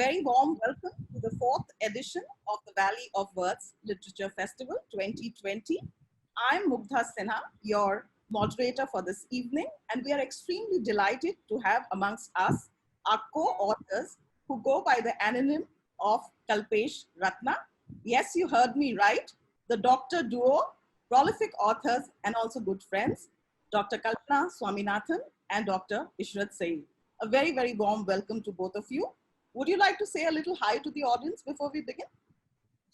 very warm welcome to the fourth edition of the Valley of Words Literature Festival 2020. I'm Mugdha Sinha, your moderator for this evening, and we are extremely delighted to have amongst us our co-authors who go by the anonym of Kalpish Ratna. Yes, you heard me right. The doctor duo, prolific authors and also good friends, Dr. Kalpana, Swaminathan, and Dr. Ishrat, Syed. A very, very warm welcome to both of you. Would you like to say a little hi to the audience before we begin?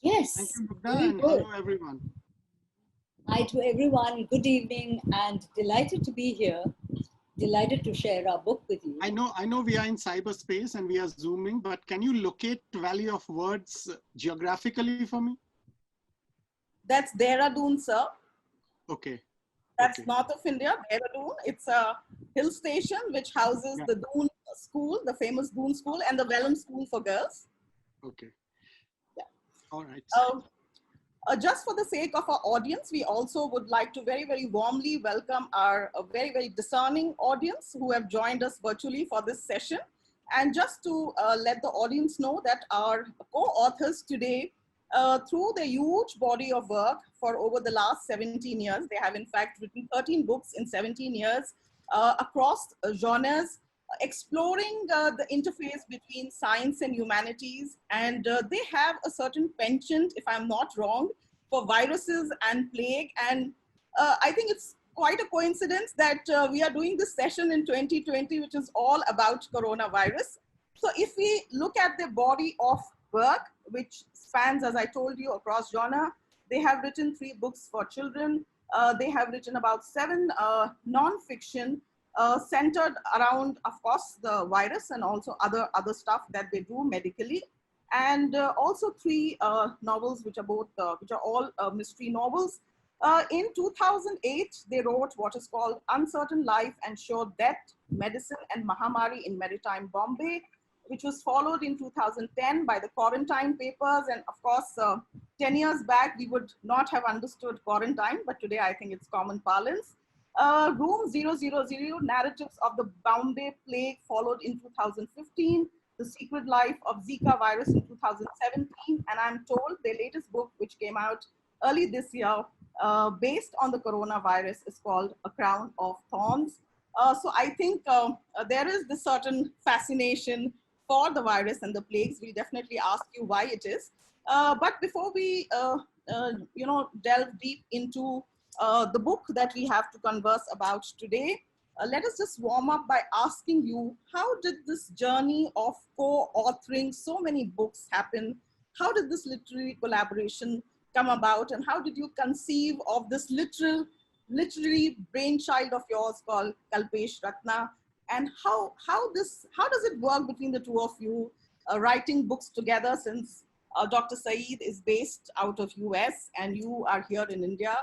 Yes. Thank you, Mugdha, and hello, everyone. Hi to everyone. Good evening, and delighted to be here. Delighted to share our book with you. I know we are in cyberspace and we are zooming, but can you locate Valley of Words geographically for me? That's Dehradun, sir. Okay. That's okay. north of India, Dehradun. It's a hill station which houses the Doon School, the famous Doon School, and the Vellum School for girls. Okay. Yeah. All right. Just for the sake of our audience, we also would like to very, very warmly welcome our very, very discerning audience who have joined us virtually for this session. And just to let the audience know that our co-authors today, through their huge body of work for over the last 17 years, they have in fact written 13 books in 17 years across genres, exploring the interface between science and humanities. And they have a certain penchant, if I'm not wrong, for viruses and plague. And I think it's quite a coincidence that we are doing this session in 2020, which is all about coronavirus. So if we look at their body of work, which spans, as I told you, across genre, they have written 3 books for children. They have written about 7 non-fiction centered around, of course, the virus and also other stuff that they do medically. And also 3 novels, which are all mystery novels. In 2008, they wrote what is called Uncertain Life and Sure Death, Medicine and Mahamari in Maritime Bombay, which was followed in 2010 by the Quarantine Papers. And of course, 10 years back, we would not have understood quarantine, but today I think it's common parlance. Room 000, Narratives of the Bombay Plague, followed in 2015. The Secret Life of Zika virus in 2017. And I'm told their latest book, which came out early this year, based on the coronavirus, is called A Crown of Thorns. So I think there is this certain fascination for the virus and the plagues. We'll definitely ask you why it is. But before we delve deep into the book that we have to converse about today, let us just warm up by asking you, how did this journey of co-authoring so many books happen? How did this literary collaboration come about? And how did you conceive of this literary brainchild of yours called Kalpish Ratna? And how does it work between the two of you writing books together, since Dr. Syed is based out of US and you are here in India?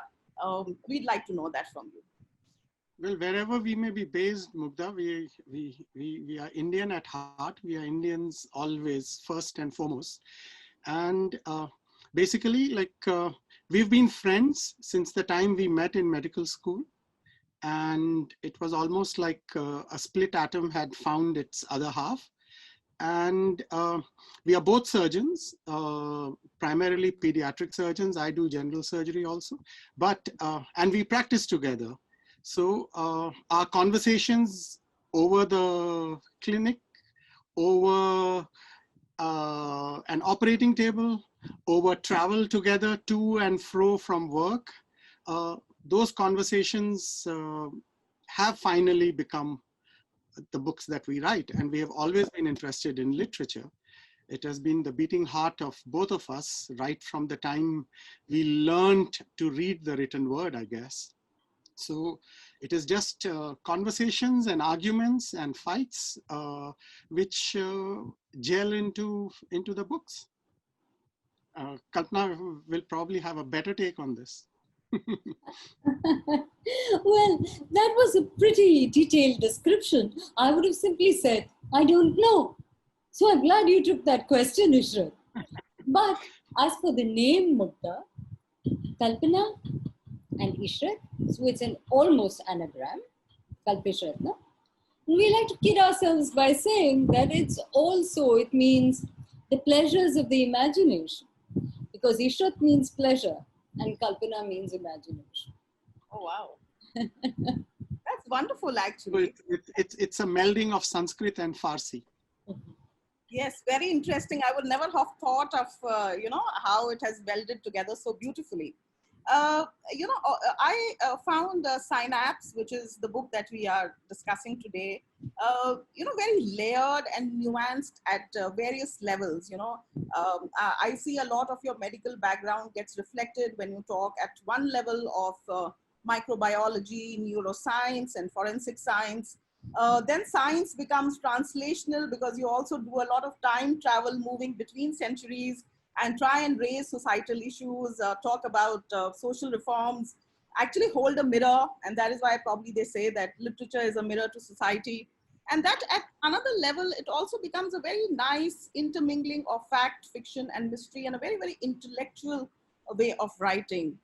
We'd like to know that from you. Well, wherever we may be based, Mugdha, we are Indian at heart. We are Indians always, first and foremost. And basically, we've been friends since the time we met in medical school. And it was almost like a split atom had found its other half. And we are both surgeons, primarily pediatric surgeons. I do general surgery also, and we practice together. So our conversations over the clinic, over an operating table, over travel together to and fro from work, those conversations have finally become the books that we write. And we have always been interested in literature. It has been the beating heart of both of us right from the time we learned to read the written word, I guess. So it is just conversations and arguments and fights which gel into the books. Kalpana will probably have a better take on this. Well, that was a pretty detailed description. I would have simply said, I don't know. So I'm glad you took that question, Ishrat. But as for the name Mugdha, Kalpana and Ishrat, so it's an almost anagram, Kalpish Ratna. We like to kid ourselves by saying that it means the pleasures of the imagination. Because Ishrat means pleasure and Kalpana means imagination. Oh, wow. That's wonderful, So actually. it's a melding of Sanskrit and Farsi. Yes, very interesting. I would never have thought of, how it has welded together so beautifully. I found Synapse, which is the book that we are discussing today, very layered and nuanced at various levels. I see a lot of your medical background gets reflected when you talk at one level of microbiology, neuroscience, and forensic science. Then science becomes translational because you also do a lot of time travel moving between centuries and try and raise societal issues, talk about social reforms, actually hold a mirror. And that is why probably they say that literature is a mirror to society. And that at another level, it also becomes a very nice intermingling of fact, fiction, and mystery, and a very, very intellectual way of writing.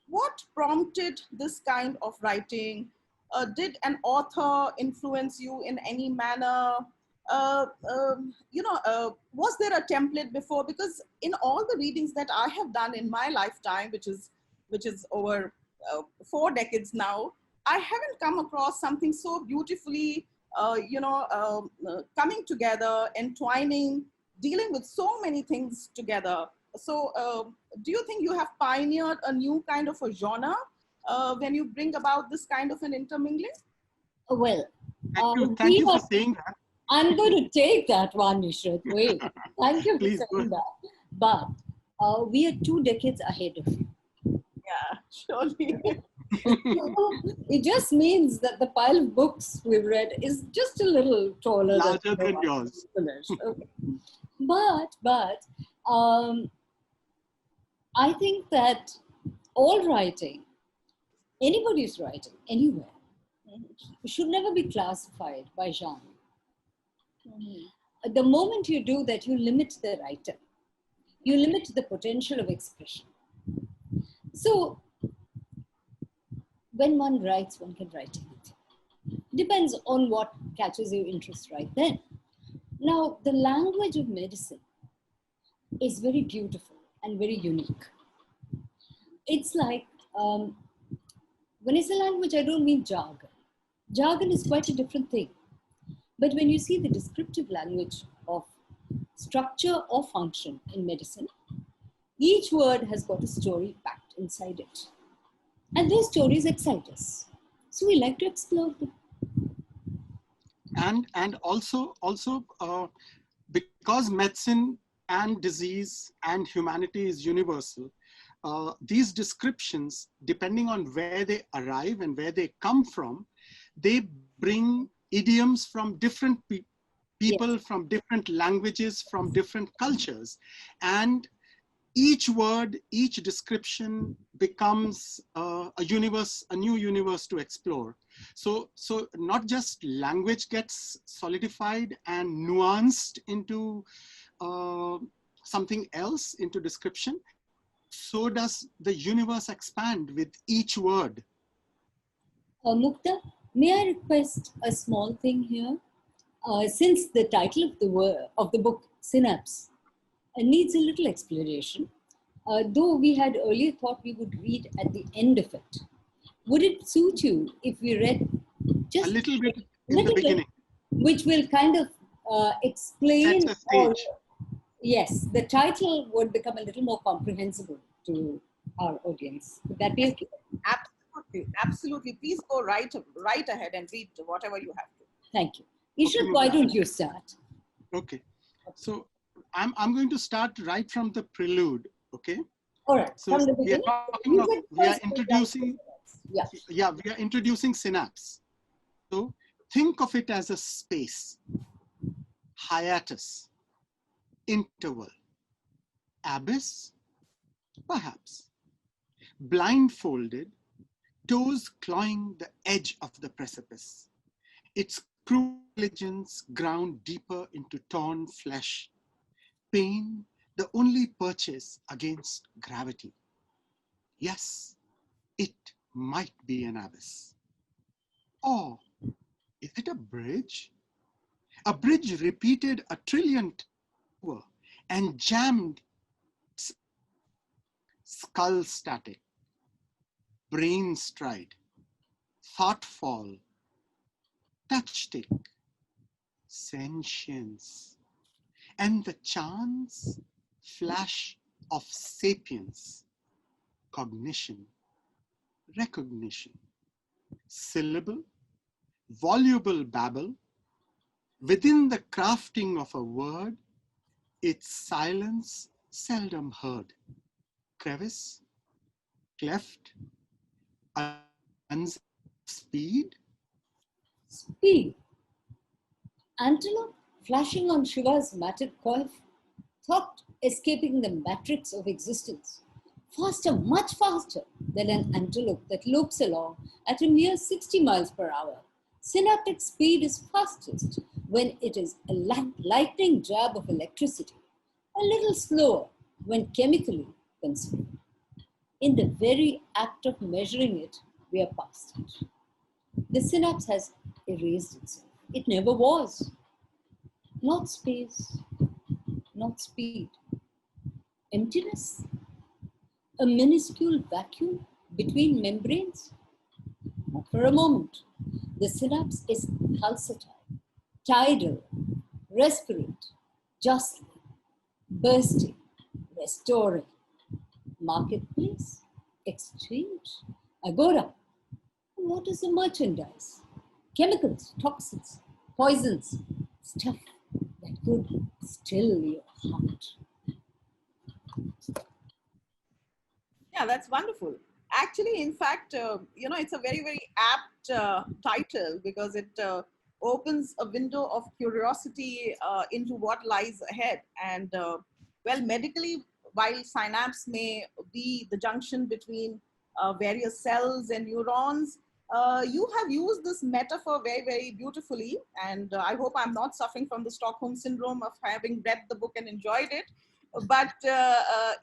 What prompted this kind of writing? Did an author influence you in any manner? Was there a template before? Because in all the readings that I have done in my lifetime, which is over 4 decades now, I haven't come across something so beautifully, coming together, entwining, dealing with so many things together. So, do you think you have pioneered a new kind of a genre when you bring about this kind of an intermingling? Well, Thank you for saying that. I'm going to take that one, Ishrat. Wait, thank you for Please go saying that. But we are 2 decades ahead of you. Yeah, surely. It just means that the pile of books we've read is just a little taller Larger than yours. Okay. But I think that all writing, anybody's writing, anywhere, should never be classified by genre. The moment you do that, you limit the writer. You limit the potential of expression. So, when one writes, one can write anything. Depends on what catches your interest right then. Now, the language of medicine is very beautiful and very unique. It's like, when I say language, I don't mean jargon. Jargon is quite a different thing. But when you see the descriptive language of structure or function in medicine, each word has got a story packed inside it. And those stories excite us. So we like to explore them. And also because medicine and disease and humanity is universal, these descriptions, depending on where they arrive and where they come from, they bring idioms from different people, yes, from different languages, from different cultures. And each word, each description becomes a universe, a new universe to explore. So not just language gets solidified and nuanced into something else, into description, so does the universe expand with each word. Mugdha, may I request a small thing here? Since the title of the book, Synapse, needs a little exploration, though we had earlier thought we would read at the end of it. Would it suit you if we read just a little bit in the beginning, which will kind of explain, set the stage. Yes, the title would become a little more comprehensible to our audience. Would that be okay? Absolutely. Please go right ahead and read whatever you have to. Thank you. Ishrat, why don't you start? Okay. So I'm going to start right from the prelude. Okay. All right. So from the beginning, we are introducing Synapse. So think of it as a space, hiatus, interval, abyss, perhaps, blindfolded, toes clawing the edge of the precipice, its cruel intelligence ground deeper into torn flesh, pain the only purchase against gravity. Yes, it might be an abyss. Or is it a bridge? A bridge repeated 1 trillion times and jammed skull static, brain stride, thought fall, touch tick, sentience, and the chance flash of sapience, cognition, recognition, syllable, voluble babble, within the crafting of a word, its silence seldom heard, crevice, cleft, speed. Speed. Antelope flashing on Shiva's matted coif, thought escaping the matrix of existence. Faster, much faster than an antelope that lopes along at a mere 60 miles per hour. Synaptic speed is fastest when it is a lightning jab of electricity, a little slower when chemically considered. In the very act of measuring it, we are past it. The synapse has erased itself. It never was. Not space, not speed. Emptiness? A minuscule vacuum between membranes? Not for a moment. The synapse is pulsatile, tidal, respirant, justly, bursting, restoring. Marketplace, exchange, agora. What is the merchandise? Chemicals, toxins, poisons, stuff that could still your heart. Yeah, that's wonderful. Actually, in fact, it's a very, very apt title because it opens a window of curiosity into what lies ahead. And well, medically, while synapse may be the junction between various cells and neurons, you have used this metaphor very, very beautifully. And I hope I'm not suffering from the Stockholm syndrome of having read the book and enjoyed it, but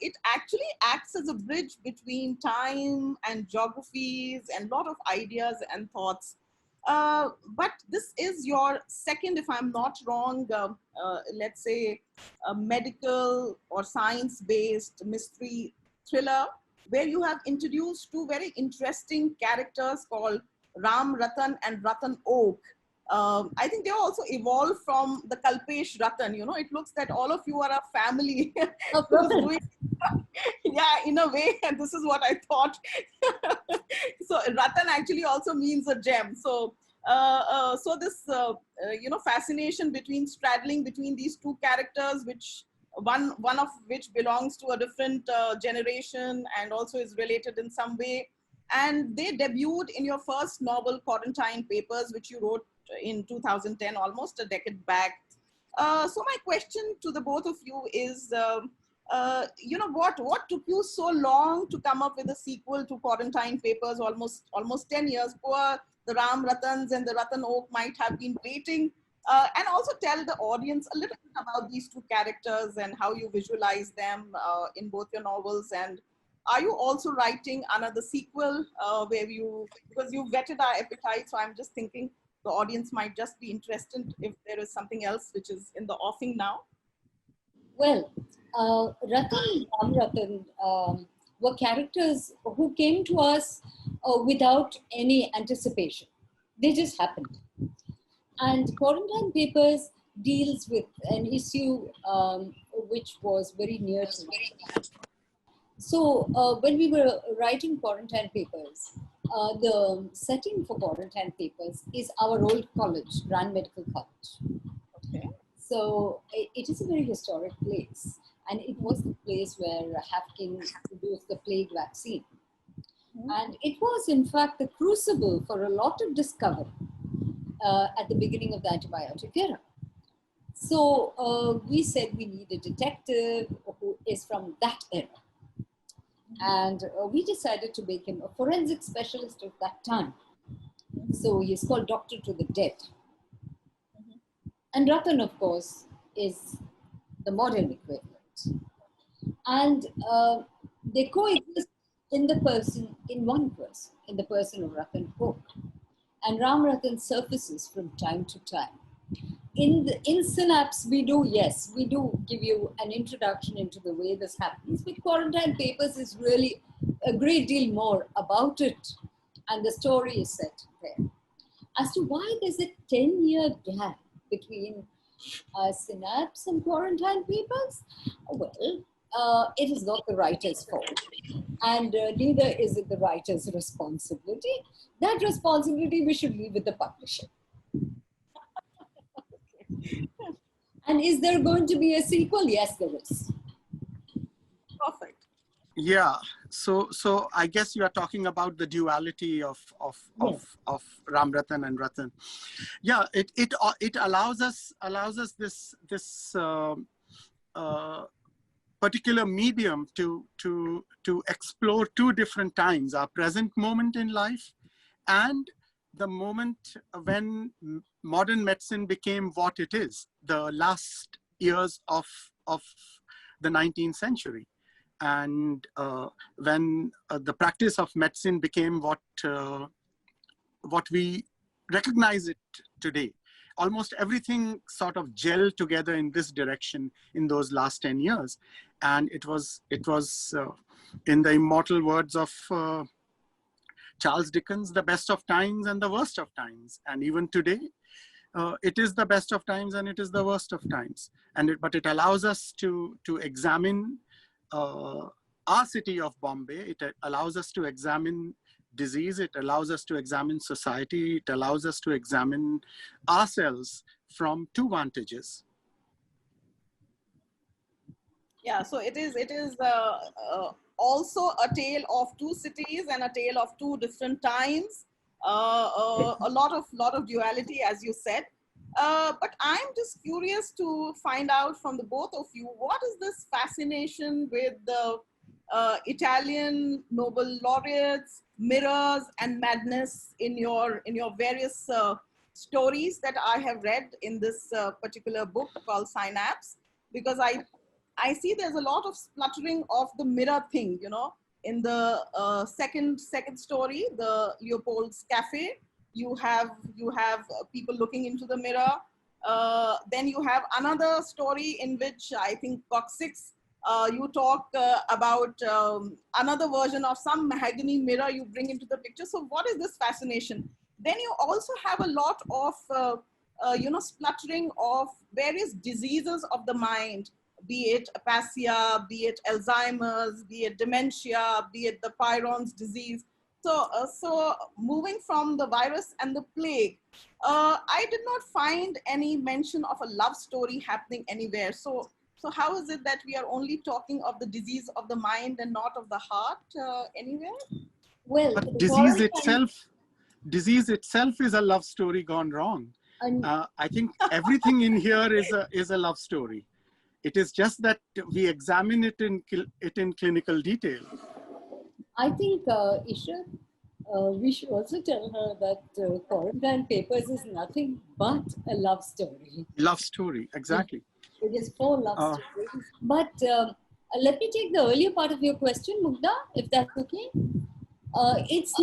it actually acts as a bridge between time and geographies and a lot of ideas and thoughts. But this is your second, if I'm not wrong, let's say a medical or science-based mystery thriller, where you have introduced two very interesting characters called Ram Ratan and Ratan Oak. I think they also evolved from the Kalpish Ratna. It looks that all of you are a family who's doing, yeah, in a way, and this is what I thought. So Ratan actually also means a gem. So this fascination between straddling between these two characters, which one of which belongs to a different generation and also is related in some way. And they debuted in your first novel, Quarantine Papers, which you wrote in 2010, almost a decade back. So my question to the both of you is, what took you so long to come up with a sequel to Quarantine Papers? Almost 10 years. Poor the Ram Ratans and the Ratan Oak might have been waiting. And also tell the audience a little bit about these two characters and how you visualize them in both your novels. And are you also writing another sequel because you vetted our appetite, so I'm just thinking the audience might just be interested if there is something else which is in the offing now? Well, Ratan and Ram Ratan were characters who came to us without any anticipation. They just happened. And Quarantine Papers deals with an issue which was very near to me. So when we were writing Quarantine Papers, the setting for Quarantine Papers is our old college, Brand Medical College. Okay. So it is a very historic place. And it was the place where Hafkin produced the plague vaccine. And it was, in fact, the crucible for a lot of discovery at the beginning of the antibiotic era. So we said we need a detective who is from that era. And we decided to make him a forensic specialist of that time. So he's called Doctor to the Dead. And Ratan, of course, is the modern equivalent. And they coexist in one person, in the person of Ratan Oak. And Ram Ratan surfaces from time to time. in Synapse, we do give you an introduction into the way this happens. But Quarantine Papers is really a great deal more about it, and the story is set there. As to why there's a 10-year gap between Synapse and Quarantine Papers, well, it is not the writer's fault, and neither is it the writer's responsibility. That responsibility we should leave with the publisher. And is there going to be a sequel? Yes, there is. Perfect. Yeah. So I guess you are talking about the duality of Ramratan and Ratan. Yeah. It allows us this particular medium to explore two different times: our present moment in life and the moment when modern medicine became what it is, the last years of the 19th century, and when the practice of medicine became what we recognize it today. Almost everything sort of gelled together in this direction in those last 10 years. And it was in the immortal words of Charles Dickens, the best of times and the worst of times. And even today, it is the best of times and it is the worst of times. But it allows us to examine our city of Bombay. It allows us to examine disease. It allows us to examine society. It allows us to examine ourselves from two vantages. Yeah, so it is also a tale of two cities and a tale of two different times. A lot of duality, as you said. But I'm just curious to find out from the both of you, what is this fascination with the Italian Nobel laureates, mirrors, and madness in your various stories that I have read in this particular book called Synapse? Because I see there's a lot of spluttering of the mirror thing, you know. In the second story, the Leopold's Cafe, you have people looking into the mirror. Then you have another story in which I think Coccyx, you talk about another version of some mahogany mirror you bring into the picture. So what is this fascination? Then you also have a lot of spluttering of various diseases of the mind, be it aphasia, be it Alzheimer's, be it dementia, be it the Peyronie's disease. So moving from the virus and the plague, I did not find any mention of a love story happening anywhere. So how is it that we are only talking of the disease of the mind and not of the heart anywhere? Well, but disease itself is a love story gone wrong. I think everything in here is a love story. It is just that we examine it in clinical detail. I think, Ishrat, we should also tell her that Quarantine Papers is nothing but a love story. Love story, exactly. It is for love stories. But let me take the earlier part of your question, Mugdha, if that's okay. It's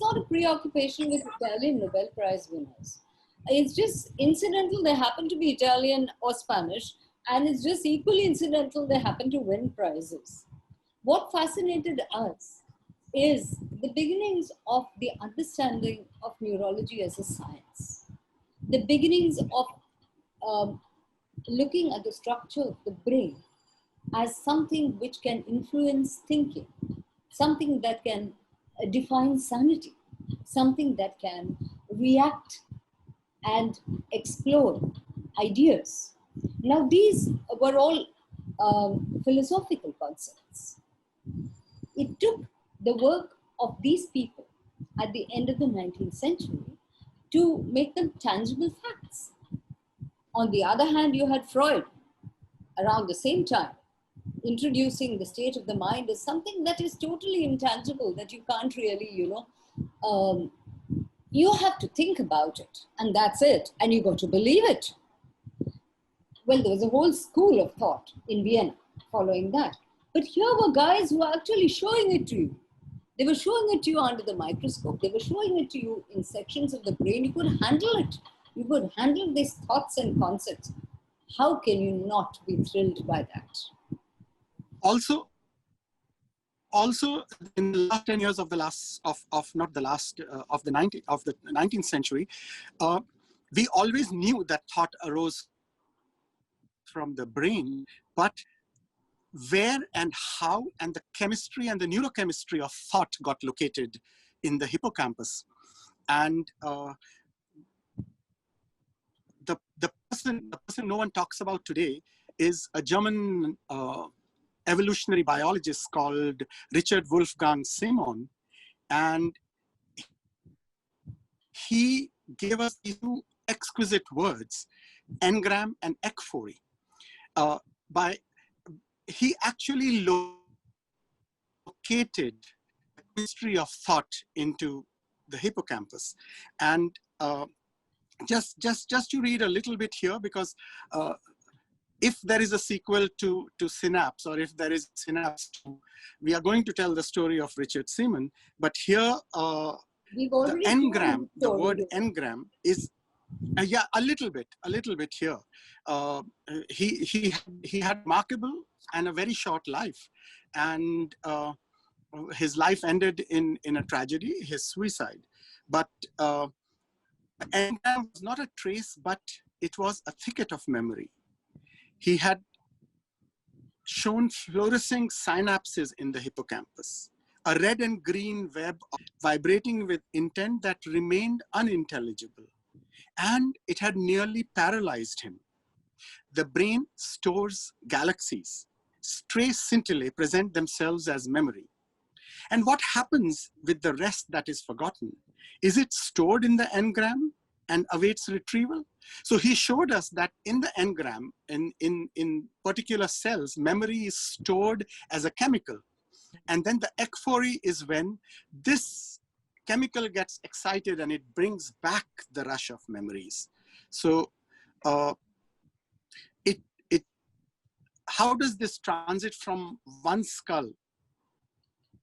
not a preoccupation with Italian Nobel Prize winners. It's just incidental. They happen to be Italian or Spanish, and it's just equally incidental. They happen to win prizes. What fascinated us is the beginnings of the understanding of neurology as a science. The beginnings of looking at the structure of the brain as something which can influence thinking, something that can define sanity, something that can react and explore ideas. Now, these were all philosophical concepts. It took the work of these people at the end of the 19th century to make them tangible facts. On the other hand, you had Freud around the same time, introducing the state of the mind as something that is totally intangible, that you can't really, you have to think about it, and that's it, and you got to believe it. Well, there was a whole school of thought in Vienna following that. But here were guys who were actually showing it to you. They were showing it to you under the microscope. They were showing it to you in sections of the brain. You could handle it. you could handle these thoughts and concepts. How can you not be thrilled by that? Also in the last 10 years of the last of not the last of the 19th century, we always knew that thought arose from the brain, but where and how and the chemistry and the neurochemistry of thought got located in the hippocampus. And the person no one talks about today is a German evolutionary biologist called Richard Wolfgang Simon, and he gave us these two exquisite words, engram and ekphory. He actually located the chemistry of thought into the hippocampus. And just to read a little bit here, because if there is a sequel to Synapse, or if there is Synapse 2, we are going to tell the story of Richard Simon. But here, the engram, the word engram is, yeah, a little bit here. He had remarkable and a very short life, and his life ended in a tragedy, his suicide. But engram was not a trace, but it was a thicket of memory. He had shown flourishing synapses in the hippocampus, a red and green web vibrating with intent that remained unintelligible, and it had nearly paralyzed him. The brain stores galaxies. Stray scintillae present themselves as memory. And what happens with the rest that is forgotten? Is it stored in the engram and awaits retrieval? So he showed us that in the engram, in particular cells, memory is stored as a chemical. And then the ekphory is when this chemical gets excited and it brings back the rush of memories. So how does this transit from one skull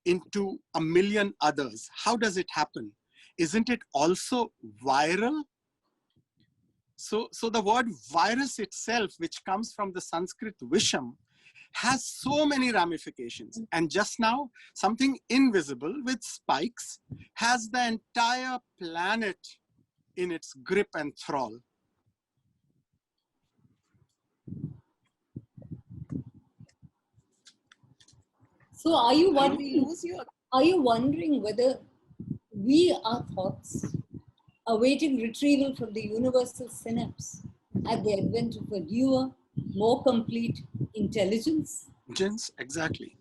into a million others? How does it happen? Isn't it also viral? So the word virus itself, which comes from the Sanskrit visham, has so many ramifications. And just now, something invisible with spikes has the entire planet in its grip and thrall. So are you wondering whether we are thoughts awaiting retrieval from the universal synapse at the advent of a newer, more complete intelligence? Exactly.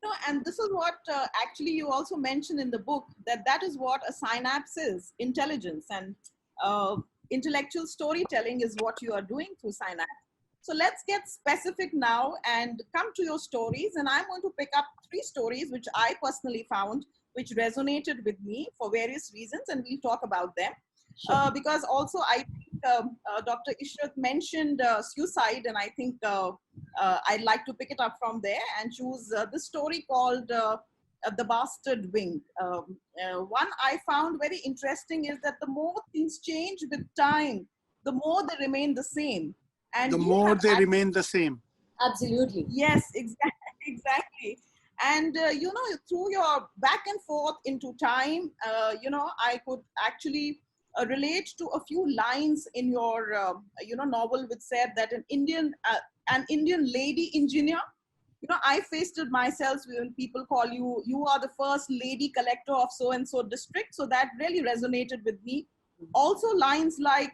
No, and this is what actually you also mentioned in the book, that is what a synapse is, intelligence. And intellectual storytelling is what you are doing through synapse. So let's get specific now and come to your stories. And I'm going to pick up 3 stories which I personally found which resonated with me for various reasons, and we'll talk about them. Sure. Because also I think Dr. Ishrat mentioned suicide, and I think I'd like to pick it up from there and choose this story called The Bastard Wing. One I found very interesting is that the more things change with time, the more they remain the same. And the more they remain the same. Absolutely. Yes, exactly. And, you know, through your back and forth into time, you know, I could actually relate to a few lines in your, you know, novel which said that an Indian lady engineer, you know, I faced it myself when people call you, you are the first lady collector of so-and-so district. So that really resonated with me. Also lines like,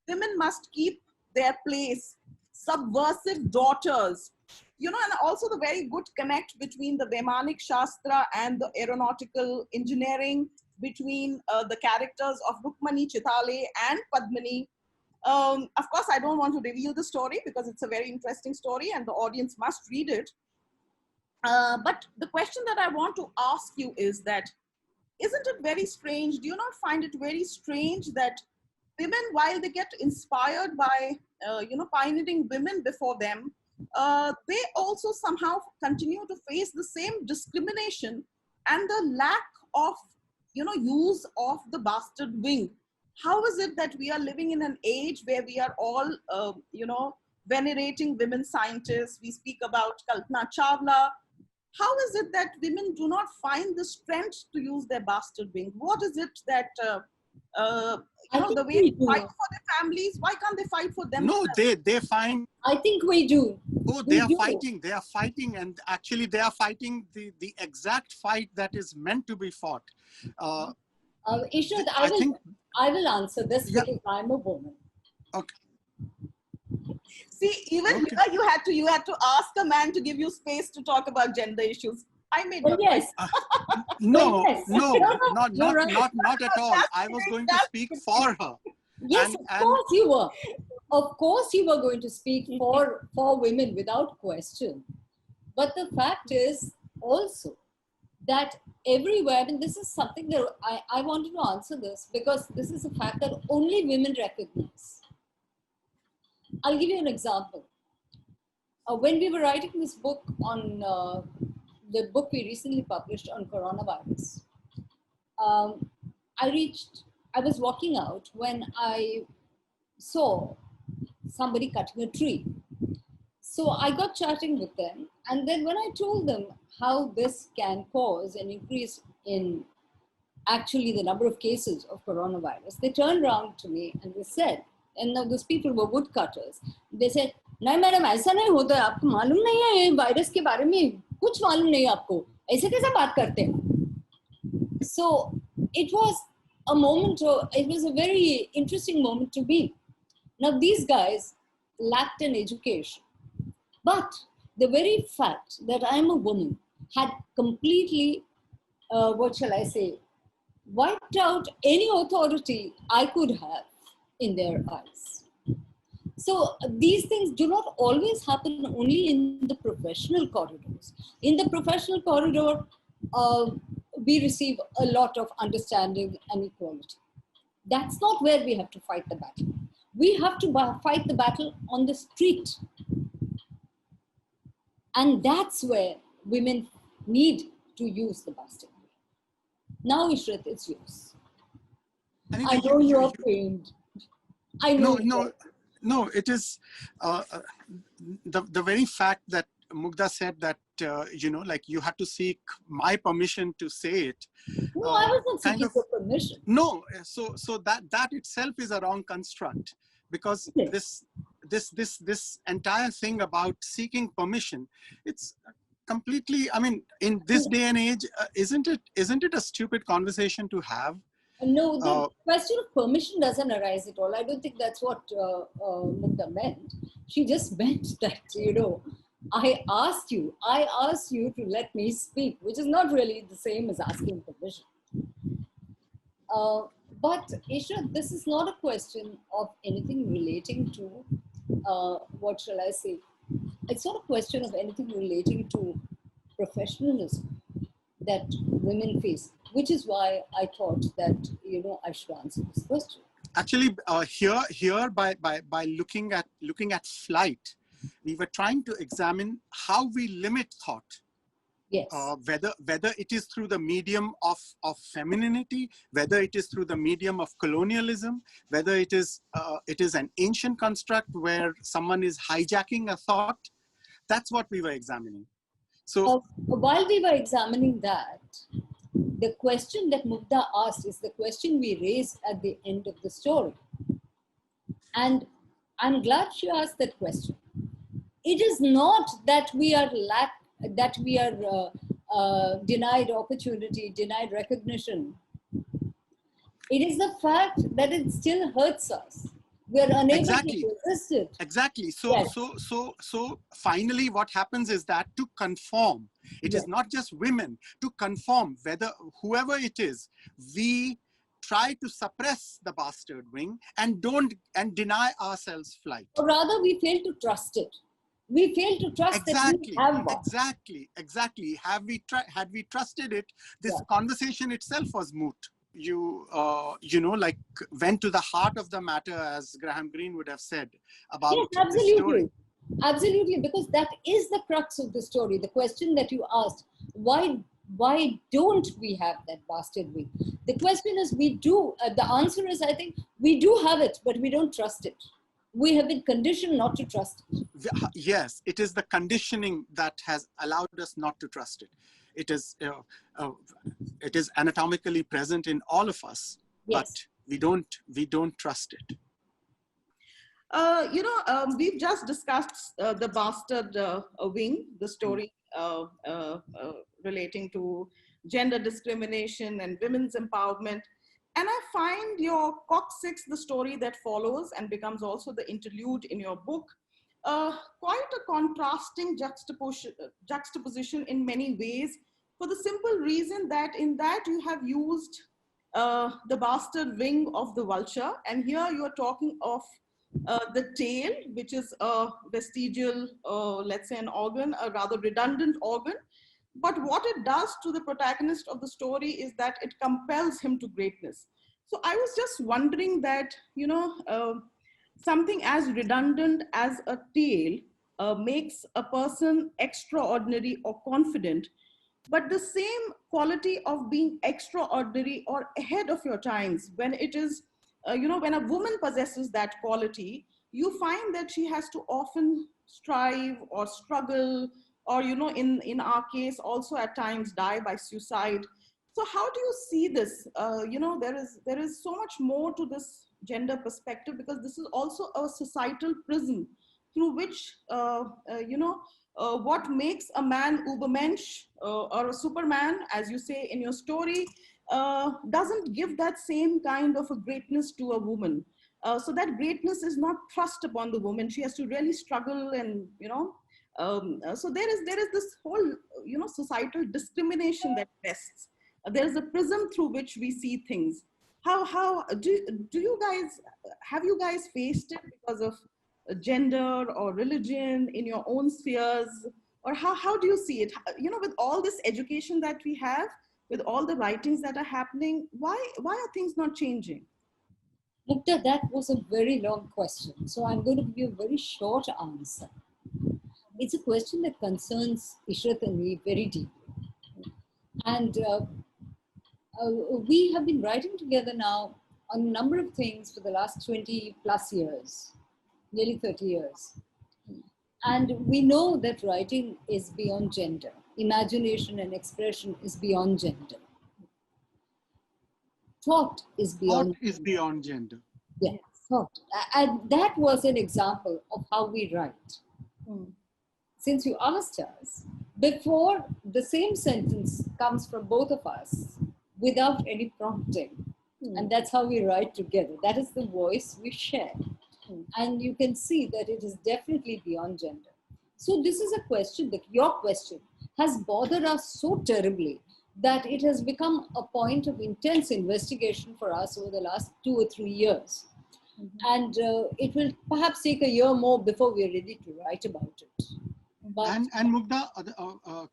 women must keep their place, subversive daughters, you know, and also the very good connect between the Vaimanik Shastra and the aeronautical engineering, between the characters of Rukmani, Chitale and Padmini. Of course, I don't want to reveal the story because it's a very interesting story and the audience must read it. But the question that I want to ask you is that, isn't it very strange? Do you not find it very strange that women, while they get inspired by, you know, pioneering women before them, they also somehow continue to face the same discrimination and the lack of use of the bastard wing. How is it that we are living in an age where we are all, venerating women scientists? We speak about Kalpana Chawla. How is it that women do not find the strength to use their bastard wing? What is it that, the way they fight for their families, why can't they fight for them? No, they find. I think we do. Oh, they are fighting. They are fighting, and actually they are fighting the exact fight that is meant to be fought. Ishrat, I will answer this because I'm a woman. Okay. See, even here you had to ask a man to give you space to talk about gender issues. I made yes. No, not at all. I was going to speak for her. Yes, of course you were. Of course you were going to speak for women without question. But the fact is also that everywhere, and this is something that I wanted to answer this because this is a fact that only women recognize. I'll give you an example. When we were writing this book on the book we recently published on coronavirus, I was walking out when I saw somebody cutting a tree. So I got chatting with them. And then when I told them how this can cause an increase in actually the number of cases of coronavirus, they turned around to me and they said, and now those people were woodcutters, they said, "नहीं madam ऐसा नहीं होता है, आपको मालूम नहीं है ये वायरस के बारे में, कुछ मालूम नहीं आपको, ऐसे कैसे बात करते हैं?" So it was a very interesting moment to be. Now these guys lacked an education, but the very fact that I'm a woman had completely, wiped out any authority I could have in their eyes. So these things do not always happen only in the professional corridors. In the professional corridor, we receive a lot of understanding and equality. That's not where we have to fight the battle. We have to fight the battle on the street. And that's where women need to use the bastard. Now, Ishrat, it's yours. I know you're pained. I know. No, it is the very fact that Mugdha said that, like you had to seek my permission to say it. No, I was not seeking your permission. No, so that itself is a wrong construct, because this entire thing about seeking permission, it's completely, I mean, in this day and age, isn't it a stupid conversation to have? No, the question of permission doesn't arise at all. I don't think that's what Mugdha meant. She just meant that, I asked you to let me speak, which is not really the same as asking permission. But Ishrat, this is not a question of anything relating to, it's not a question of anything relating to professionalism that women face, which is why I thought that, I should answer this question. Actually, here by looking at flight, we were trying to examine how we limit thought. Yes. Whether it is through the medium of femininity, whether it is through the medium of colonialism, whether it is an ancient construct where someone is hijacking a thought. That's what we were examining. So while we were examining that, the question that Mugdha asked is the question we raised at the end of the story. And I'm glad she asked that question. It is not that we are denied opportunity, denied recognition. It is the fact that it still hurts us. We are unable to resist it. Exactly. So finally, what happens is that to conform, it is not just women, to conform, whoever it is, we try to suppress the bastard wing and deny ourselves flight. Or rather, we fail to trust it. We fail to trust that we have one. Exactly. Had we trusted it, this conversation itself was moot. You went to the heart of the matter, as Graham Greene would have said about this story. Absolutely, because that is the crux of the story. The question that you asked, why Why don't we have that bastard wing? The question is, we do. The answer is, I think, we do have it, but we don't trust it. We have been conditioned not to trust it. Yes, it is the conditioning that has allowed us not to trust it. It is anatomically present in all of us, Yes. but we don't trust it. We've just discussed the bastard wing, the story relating to gender discrimination and women's empowerment. And I find your coccyx, the story that follows and becomes also the interlude in your book, quite a contrasting juxtaposition in many ways, for the simple reason that in that you have used the bastard wing of the vulture. And here you are talking of the tail, which is a vestigial, let's say an organ, a rather redundant organ. But what it does to the protagonist of the story is that it compels him to greatness. So I was just wondering that, something as redundant as a tail makes a person extraordinary or confident, but the same quality of being extraordinary or ahead of your times, when it is, when a woman possesses that quality, you find that she has to often strive or struggle, or, in our case, also at times die by suicide. So how do you see this? There is so much more to this gender perspective, because this is also a societal prism through which, what makes a man Ubermensch or a Superman, as you say in your story, doesn't give that same kind of a greatness to a woman. So that greatness is not thrust upon the woman. She has to really struggle, and so there is this whole societal discrimination that rests. There is a prism through which we see things. How do you guys, have you guys faced it because of gender or religion in your own spheres, or how do you see it? With all this education that we have, with all the writings that are happening, why are things not changing? Mugdha, that was a very long question. So I'm going to give you a very short answer. It's a question that concerns Ishrat and me very deeply. And we have been writing together now on a number of things for the last 20 plus years, nearly 30 years. And we know that writing is beyond gender. Imagination and expression is beyond gender. Thought is beyond gender. Yeah, thought. And that was an example of how we write. Since you asked us, before the same sentence comes from both of us without any prompting. And that's how we write together. That is the voice we share. And you can see that it is definitely beyond gender. So this is a question that your question has bothered us so terribly that it has become a point of intense investigation for us over the last 2 or 3 years. And it will perhaps take a year more before we are ready to write about it. But, and Mugdha,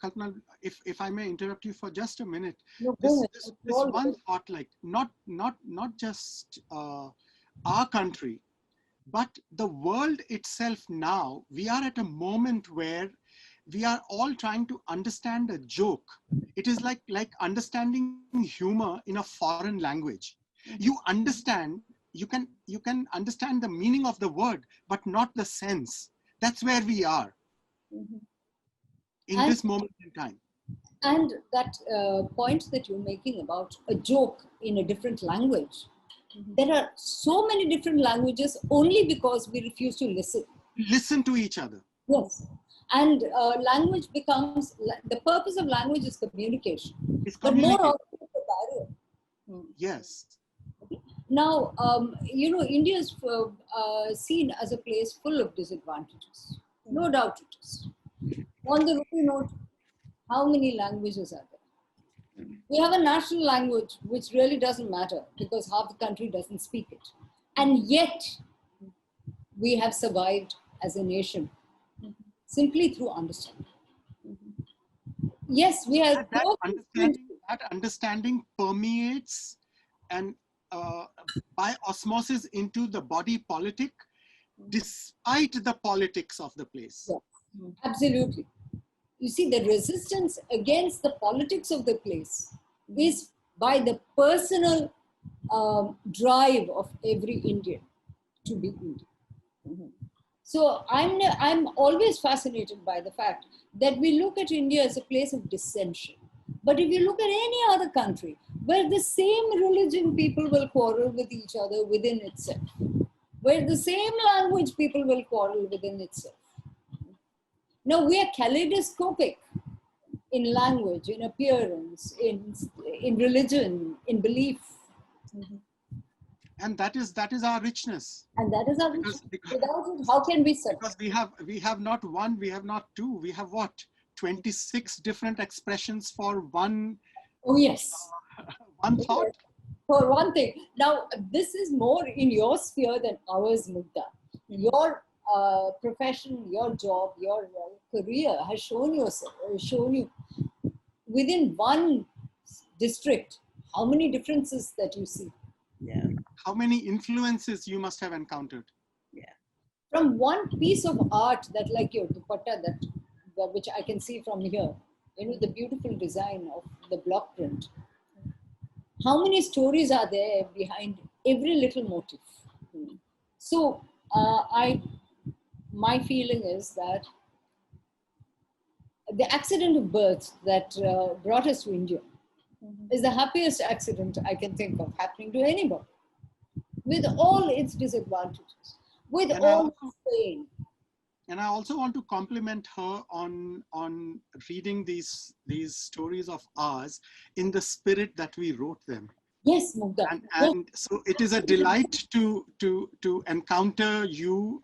Kalpana, if I may interrupt you for just a minute, no, this one thought, like not just our country, but the world itself now, we are at a moment where we are all trying to understand a joke. It is like understanding humor in a foreign language. You understand, you can understand the meaning of the word, but not the sense. That's where we are in this moment in time. And that point that you're making about a joke in a different language, there are so many different languages only because we refuse to listen to each other. Yes. And language becomes, the purpose of language is communication. But more often it's a barrier. Yes. Okay. Now, India is seen as a place full of disadvantages. No doubt it is. On the rupee note, how many languages are there? We have a national language which really doesn't matter because half the country doesn't speak it. And yet, we have survived as a nation simply through understanding. Yes, we are. That understanding permeates and by osmosis into the body politic, despite the politics of the place. Yes, absolutely. You see, the resistance against the politics of the place is by the personal drive of every Indian to be Indian. So I'm always fascinated by the fact that we look at India as a place of dissension. But if you look at any other country where the same religion people will quarrel with each other within itself, where the same language people will quarrel within itself. Now we are kaleidoscopic in language, in appearance, in religion, in belief. And that is our richness. And that is our richness. Without it, how can we survive? Because we have not one, we have not two, we have what? 26 different expressions for one. Oh yes. One thought. For one thing. Now this is more in your sphere than ours, Mugdha. Your profession, your job, your career has shown you within one district how many differences that you see. Yeah. How many influences you must have encountered. Yeah. From one piece of art that, like your dupatta, which I can see from here, the beautiful design of the block print. How many stories are there behind every little motif? So my feeling is that the accident of birth that brought us to India is the happiest accident I can think of happening to anybody, with all its disadvantages, with all its pain. And I also want to compliment her on reading these stories of ours in the spirit that we wrote them. Yes, Mugdha. And so it is a delight to encounter you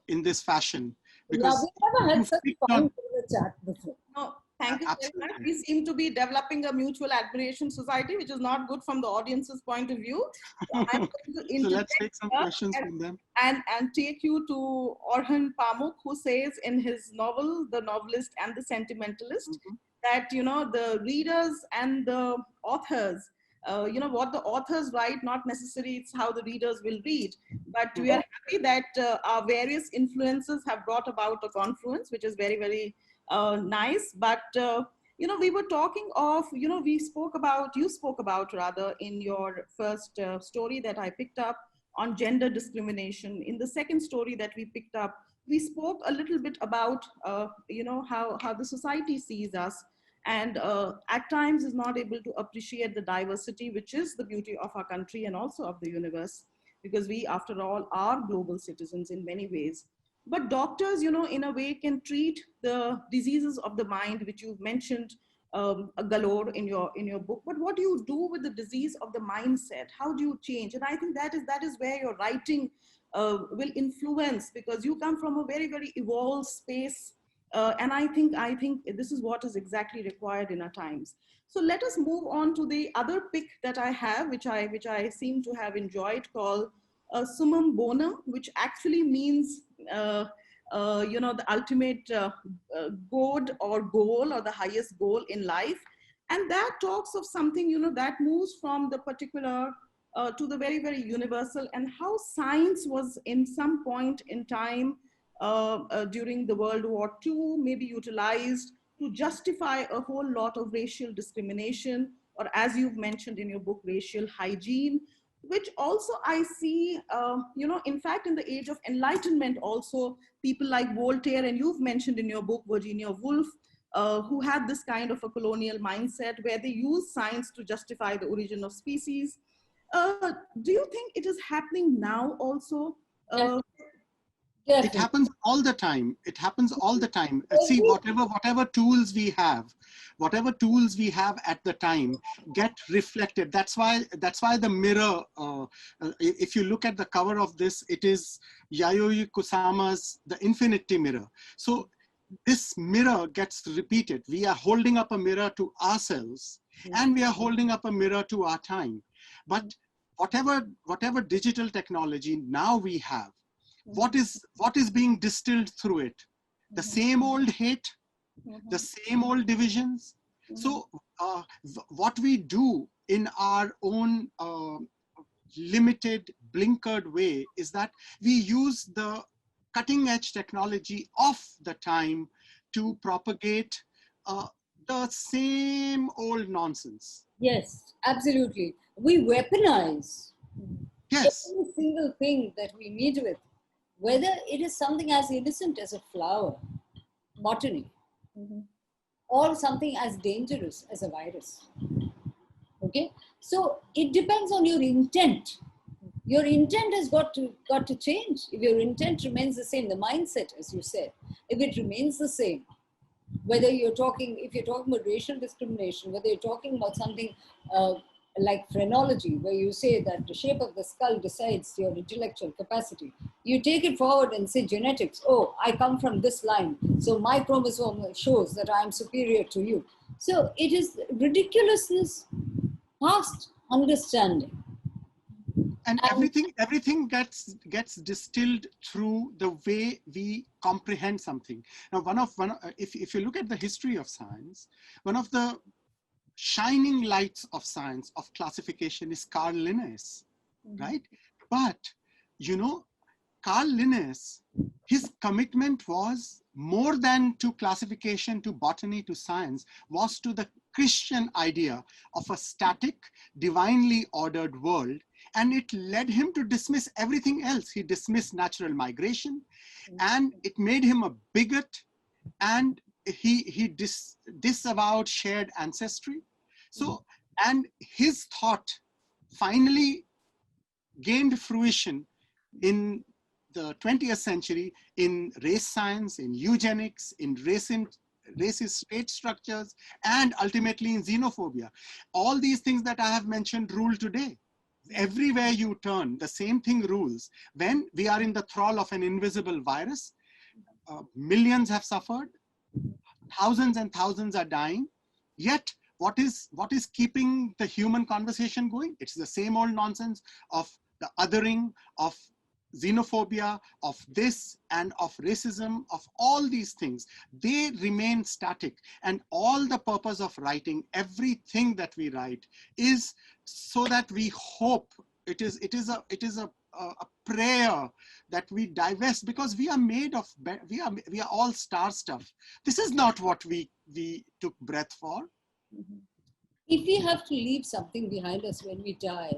in this fashion. Because we never had such fun in the chat before. No, thank you very much. We seem to be developing a mutual admiration society, which is not good from the audience's point of view. So I'm going to so let's take some questions from them. And take you to Orhan Pamuk, who says in his novel, The Novelist and the Sentimentalist, that, the readers and the authors, what the authors write, not necessarily it's how the readers will read, but we are happy that our various influences have brought about a confluence, which is very, very nice. But, we were talking of, you spoke about rather in your first story that I picked up on gender discrimination. In the second story that we picked up, we spoke a little bit about, how the society sees us, and at times is not able to appreciate the diversity, which is the beauty of our country and also of the universe, because we, after all, are global citizens in many ways. But doctors, in a way can treat the diseases of the mind, which you've mentioned galore in your book. But what do you do with the disease of the mindset? How do you change? And I think that is where your writing will influence, because you come from a very, very evolved space. And I think this is what is exactly required in our times. So let us move on to the other pick that I have, which I seem to have enjoyed, called Summum Bonum, which actually means the ultimate good or goal, or the highest goal in life. And that talks of something that moves from the particular to the very, very universal, and how science was in some point in time during the World War II maybe utilized to justify a whole lot of racial discrimination, or as you've mentioned in your book, racial hygiene, which also I see, in fact, in the age of enlightenment also, people like Voltaire, and you've mentioned in your book, Virginia Woolf, who had this kind of a colonial mindset where they use science to justify the origin of species. Do you think it is happening now also? It happens all the time. It happens all the time. See, whatever tools we have at the time get reflected. That's why the mirror, if you look at the cover of this, it is Yayoi Kusama's The Infinity Mirror. So this mirror gets repeated. We are holding up a mirror to ourselves, and we are holding up a mirror to our time. But whatever digital technology now we have, what is being distilled through it? The same old hate, the same old divisions. So what we do in our own limited, blinkered way is that we use the cutting edge technology of the time to propagate the same old nonsense. Yes, absolutely. We weaponize Yes. every single thing that we meet with, whether it is something as innocent as a flower, botany, or something as dangerous as a virus. Okay, so it depends on your intent. Your intent has got to change. If your intent remains the same, the mindset, as you said, if it remains the same, whether you're talking, if you're talking about racial discrimination, whether you're talking about something like phrenology, where you say that the shape of the skull decides your intellectual capacity, you take it forward and say genetics, oh, I come from this line, so my chromosome shows that I am superior to you. So it is ridiculousness past understanding. And everything gets distilled through the way we comprehend something. Now, if you look at the history of science, one of the shining lights of science, of classification, is Carl Linnaeus, right? But you know, Carl Linnaeus, his commitment was more than to classification, to botany, to science, was to the Christian idea of a static, divinely ordered world. And it led him to dismiss everything else. He dismissed natural migration, and it made him a bigot, and he disavowed shared ancestry. So, and his thought finally gained fruition in the 20th century in race science, in eugenics, in racist state structures, and ultimately in xenophobia. All these things that I have mentioned rule today. Everywhere you turn, the same thing rules. When we are in the thrall of an invisible virus, millions have suffered, thousands and thousands are dying, yet what is keeping the human conversation going? It's the same old nonsense of the othering, of xenophobia, of this and of racism, of all these things. They remain static. And all the purpose of writing, everything that we write, is so that we hope. It is a prayer that we divest, because we are made of, we are all star stuff. This is not what we took breath for. If we have to leave something behind us when we die,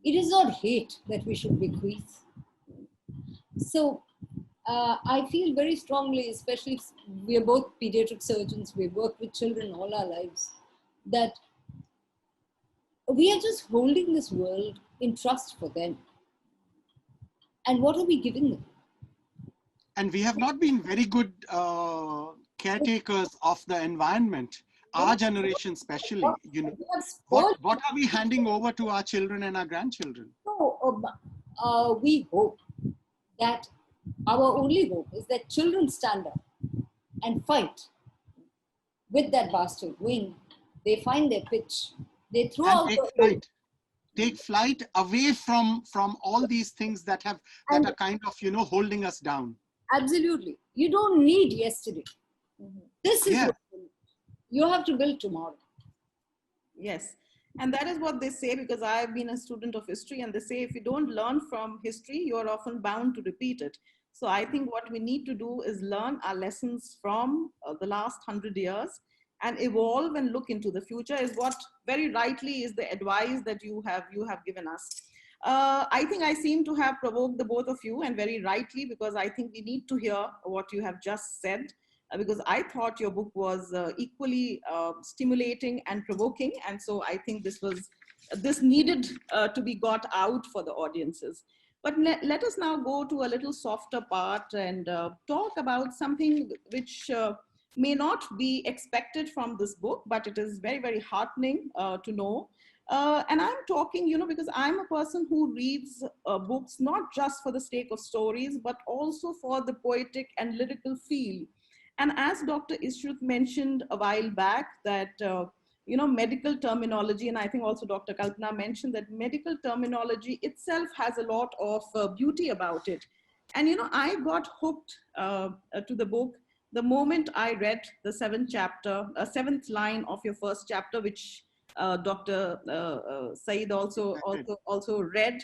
it is not hate that we should bequeath. So I feel very strongly, especially if we are both pediatric surgeons, we work with children all our lives, that we are just holding this world in trust for them. And what are we giving them? And we have not been very good caretakers of the environment. Our generation especially, you know, what are we handing over to our children and our grandchildren? No, we hope that our only hope is that children stand up and fight with that bastard wing. They find their pitch. They throw out take flight away from all these things that are kind of, you know, holding us down. Absolutely. You don't need yesterday. This is what you have to build tomorrow. Yes. And that is what they say, because I've been a student of history, and they say if you don't learn from history, you're often bound to repeat it. So I think what we need to do is learn our lessons from the last 100 years and evolve and look into the future, is what very rightly is the advice that you have given us. I think I seem to have provoked the both of you, and very rightly, because I think we need to hear what you have just said. Because I thought your book was equally stimulating and provoking. And so I think this needed to be got out for the audiences. But let us now go to a little softer part and talk about something which may not be expected from this book, but it is very, very heartening to know. And I'm talking, you know, because I'm a person who reads books not just for the sake of stories, but also for the poetic and lyrical feel. And as Dr. Ishrat mentioned a while back that, you know, medical terminology, and I think also Dr. Kalpana mentioned that medical terminology itself has a lot of beauty about it. And, you know, I got hooked to the book the moment I read the seventh line of your first chapter, which Dr. Syed also read,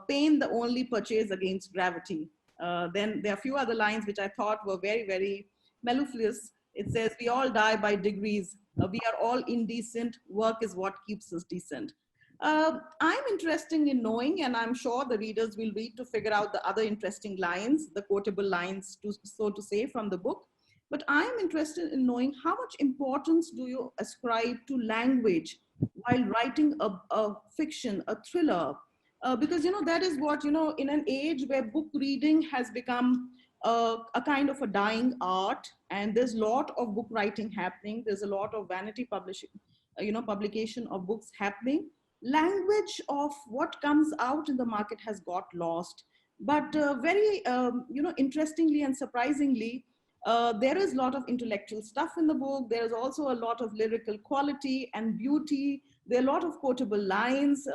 pain the only purchase against gravity. Then there are a few other lines which I thought were very, very mellifluous. It says, we all die by degrees. We are all indecent. Work is what keeps us decent. I'm interested in knowing, and I'm sure the readers will read to figure out the other interesting lines, the quotable lines, so to say, from the book. But I'm interested in knowing how much importance do you ascribe to language while writing a fiction, a thriller? Because, that is what, in an age where book reading has become a kind of a dying art, and there's a lot of book writing happening. There's a lot of vanity publishing, publication of books happening. Language of what comes out in the market has got lost. But very, interestingly and surprisingly, there is a lot of intellectual stuff in the book. There's also a lot of lyrical quality and beauty. There are a lot of quotable lines,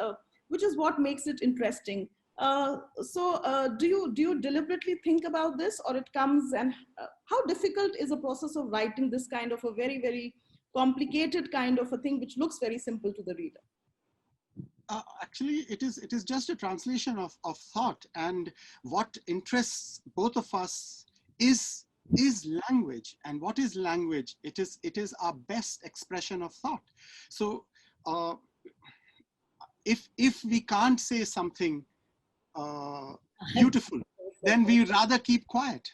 which is what makes it interesting. Do you deliberately think about this, or it comes, and how difficult is the process of writing this kind of a very, very complicated kind of a thing, which looks very simple to the reader? Actually, it is just a translation of thought, and what interests both of us is language. And what is language? It is our best expression of thought. So if we can't say something beautiful, then we rather keep quiet.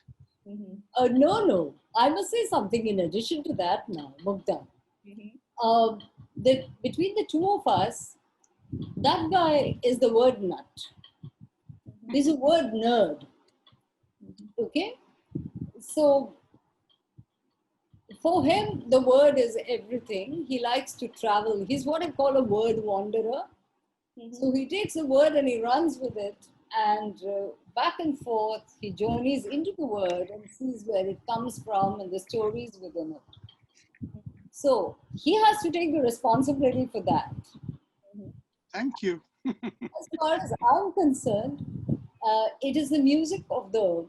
No, I must say something in addition to that now, Mugdha. Between the two of us, that guy is the word nut. There's a word nerd. Okay? So for him, the word is everything. He likes to travel. He's what I call a word wanderer. So he takes a word and he runs with it, and back and forth, he journeys into the word and sees where it comes from and the stories within it. So he has to take the responsibility for that. Thank you. As far as I'm concerned, it is the music of the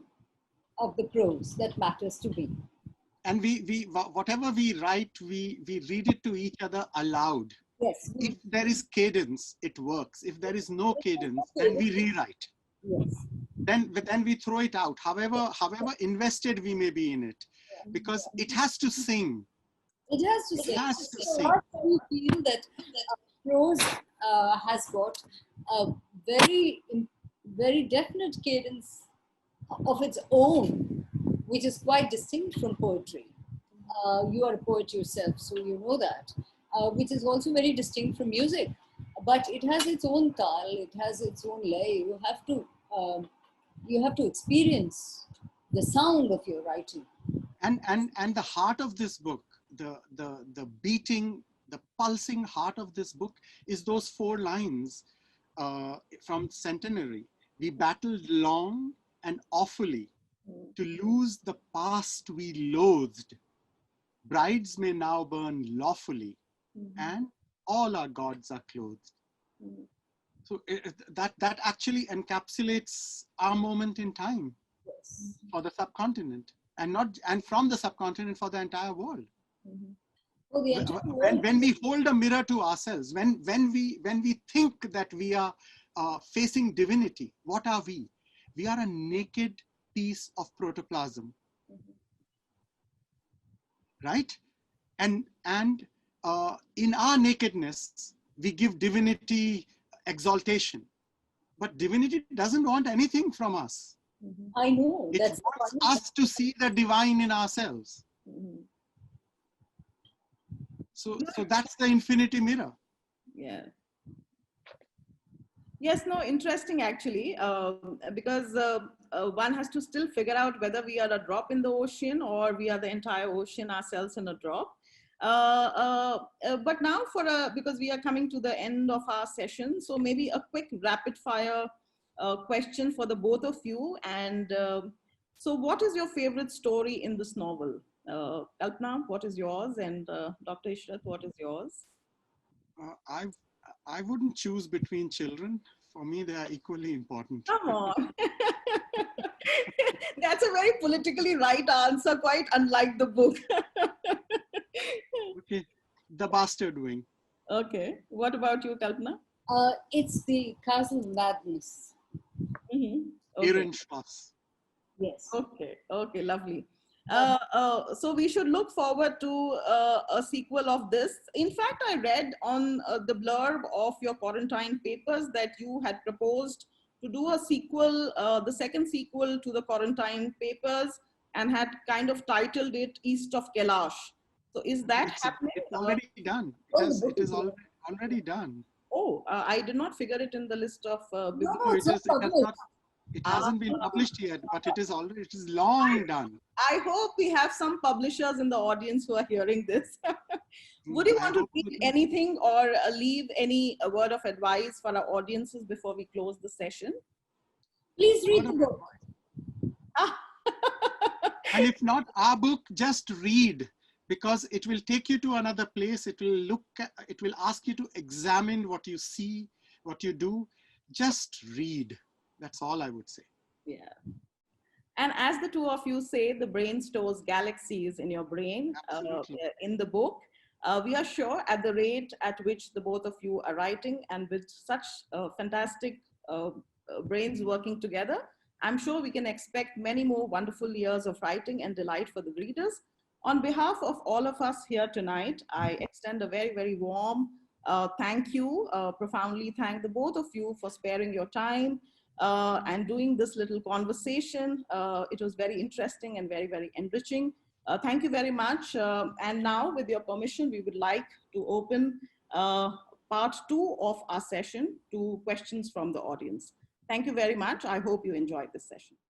prose that matters to me. And we whatever we write, we read it to each other aloud. Yes. If there is cadence, it works. If there is no cadence, then we rewrite. Yes. Then we throw it out, however invested we may be in it, because it has to sing. It has to sing. It has to sing. We feel that prose has got a very, very definite cadence of its own, which is quite distinct from poetry. You are a poet yourself, so you know that, which is also very distinct from music. But it has its own tal, it has its own lay. You have to experience the sound of your writing. And the heart of this book, the beating, the pulsing heart of this book is those 4 lines from Centenary. We battled long and awfully to lose the past we loathed. Brides may now burn lawfully, and all our gods are clothed. So that actually encapsulates our moment in time for the subcontinent, and from the subcontinent for the entire world. When we hold a mirror to ourselves, when we think that we are facing divinity, what are we? We are a naked piece of protoplasm, right? And in our nakedness, we give divinity exaltation, but divinity doesn't want anything from us. I know. It wants us to see the divine in ourselves. So that's the infinity mirror. Yeah. Yes, no, interesting actually, because one has to still figure out whether we are a drop in the ocean or we are the entire ocean ourselves in a drop. But now because we are coming to the end of our session, so maybe a quick rapid fire question for the both of you. And so what is your favorite story in this novel? Kalpana, what is yours? And Dr. Ishrat, what is yours? I wouldn't choose between children. For me, they are equally important. Come on. That's a very politically right answer, quite unlike the book. Okay, The Bastard Wing. Okay, what about you, Kalpana? It's the Castle Madness. Okay. Ehrenschloss. Yes. Okay, lovely. So we should look forward to a sequel of this. In fact, I read on the blurb of your quarantine papers that you had proposed to do a sequel, the second sequel to the quarantine papers, and had kind of titled it East of Kailash. So is that happening? It's already done. Oh, the book It is is done. already done. Oh, I did not figure it in the list of No, bibliography. it's not published. It hasn't been published yet, but it is long done. I hope we have some publishers in the audience who are hearing this. Would you want to read anything or leave any word of advice for our audiences before we close the session? Please read the book. And if not our book, just read, because it will take you to another place. It will ask you to examine what you see, what you do. Just read. That's all I would say. Yeah. And as the two of you say, the brain stores galaxies in your brain in the book. We are sure at the rate at which the both of you are writing, and with such fantastic brains working together, I'm sure we can expect many more wonderful years of writing and delight for the readers. On behalf of all of us here tonight, I extend a very, very warm thank you, profoundly thank the both of you for sparing your time and doing this little conversation. It was very interesting and very, very enriching. Thank you very much. And now, with your permission, we would like to open part 2 of our session to questions from the audience. Thank you very much. I hope you enjoyed this session.